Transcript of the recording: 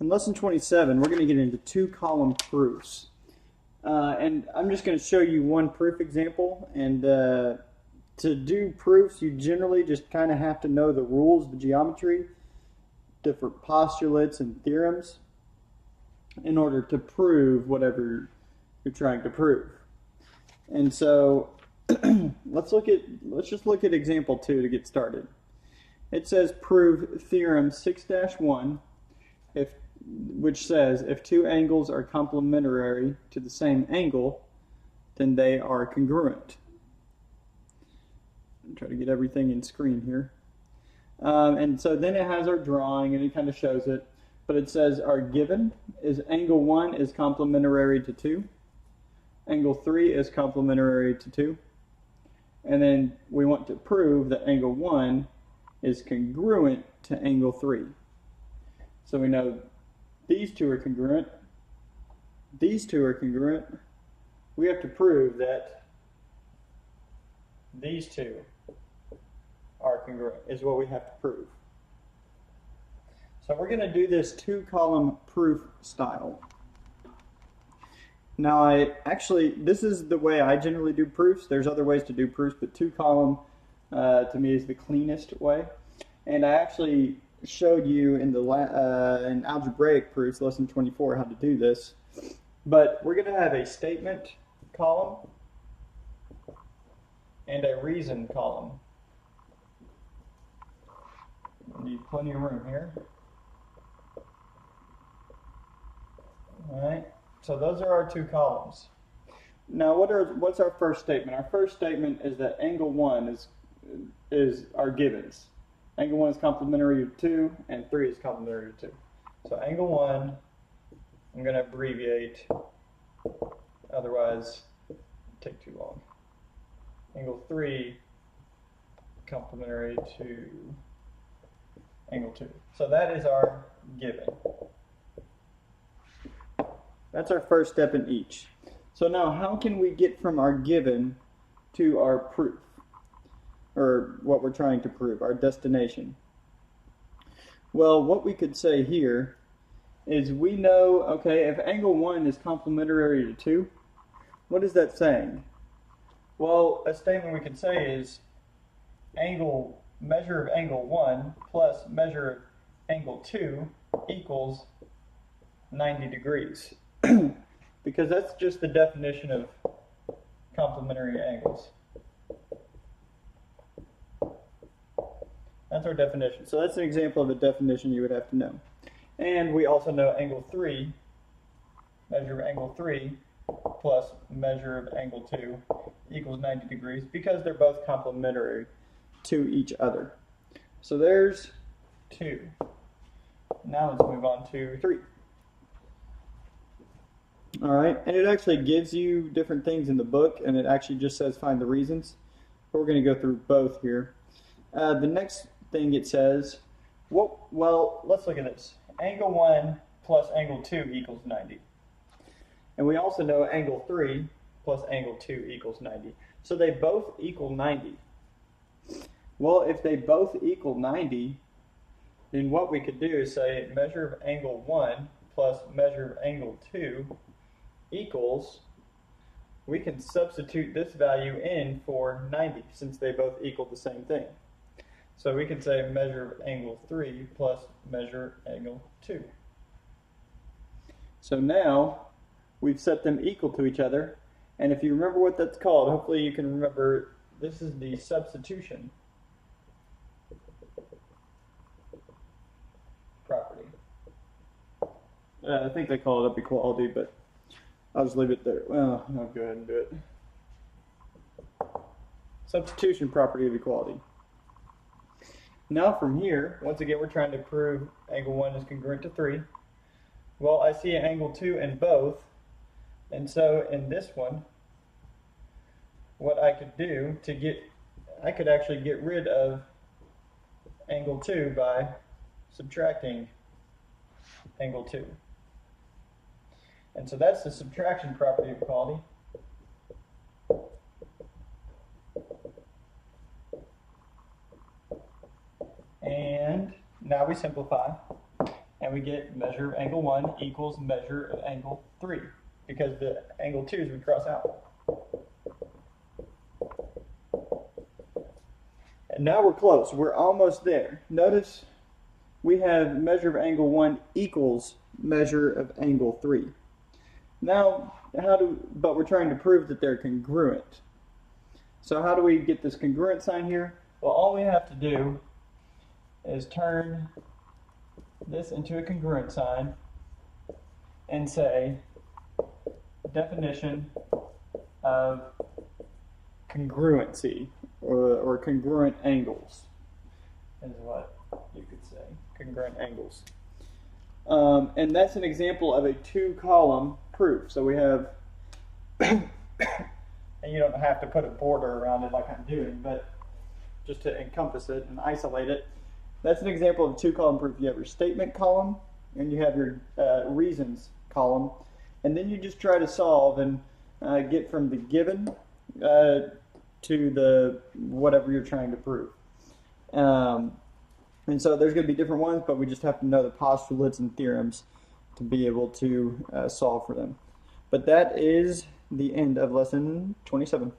In lesson 27, we're going to get into two-column proofs. And I'm just going to show you one proof example. And to do proofs, you generally just kind of have to know the rules of geometry, different postulates and theorems, in order to prove whatever you're trying to prove. And so let's just look at example 2 to get started. It says prove theorem 6-1 which says if two angles are complementary to the same angle, then they are congruent. I'll try to get everything in screen here. And so then it has our drawing and it kind of shows it. But it says our given is angle 1 is complementary to 2. Angle 3 is complementary to 2. And then we want to prove that angle 1 is congruent to angle 3. So we know these two are congruent. These two are congruent. We have to prove that these two are congruent is what we have to prove. So we're going to do this two-column proof style. Now this is the way I generally do proofs. There's other ways to do proofs, but two-column to me is the cleanest way. And I actually showed you in in algebraic proofs, lesson 24, how to do this. But we're going to have a statement column and a reason column. We need plenty of room here. Alright, so those are our two columns. Now what's our first statement? Our first statement is that angle 1 is our givens. Angle 1 is complementary to 2, and 3 is complementary to 2. So angle 1, I'm going to abbreviate, otherwise it will take too long. Angle 3, complementary to angle 2. So that is our given. That's our first step in each. So now how can we get from our given to our proof? Or what we're trying to prove, our destination. Well, what we could say here is we know, okay, if angle 1 is complementary to 2, what is that saying? Well, a statement we could say is measure of angle 1 plus measure of angle 2 equals 90 degrees. Because that's just the definition of complementary angles. That's our definition. So that's an example of a definition you would have to know. And we also know angle 3, measure of angle 3 plus measure of angle 2 equals 90 degrees because they're both complementary to each other. So there's 2. Now let's move on to 3. Alright, and it actually gives you different things in the book, and it actually just says find the reasons. But we're going to go through both here. The next thing it says, well, let's look at this. Angle 1 plus angle 2 equals 90. And we also know angle 3 plus angle 2 equals 90. So they both equal 90. Well, if they both equal 90, then what we could do is say measure of angle 1 plus measure of angle 2 equals, we can substitute this value in for 90 since they both equal the same thing. So we can say measure of angle 3 plus measure angle 2. So now we've set them equal to each other, and if you remember what that's called, hopefully you can remember, this is the substitution property. I think they call it up equality, but I'll just leave it there. Well, I'll go ahead and do it. Substitution property of equality. Now from here, once again, we're trying to prove angle 1 is congruent to 3. Well, I see an angle 2 in both, and so in this one, what I could do I could actually get rid of angle 2 by subtracting angle 2. And so that's the subtraction property of equality. And now we simplify. and we get measure of angle 1 equals measure of angle 3, because the angle 2's we cross out. And now we're close. We're almost there. Notice we have measure of angle 1 equals measure of angle 3. Now, but we're trying to prove that they're congruent. So how do we get this congruent sign here? Well, all we have to do is turn this into a congruent sign and say definition of congruency or congruent angles is what you could say, congruent angles. And that's an example of a 2-column proof. So we have, and you don't have to put a border around it like I'm doing, but just to encompass it and isolate it. That's an example of a 2-column proof. You have your statement column and you have your reasons column, and then you just try to solve and get from the given to the whatever you're trying to prove. And so there's going to be different ones, but we just have to know the postulates and theorems to be able to solve for them. But that is the end of lesson 27.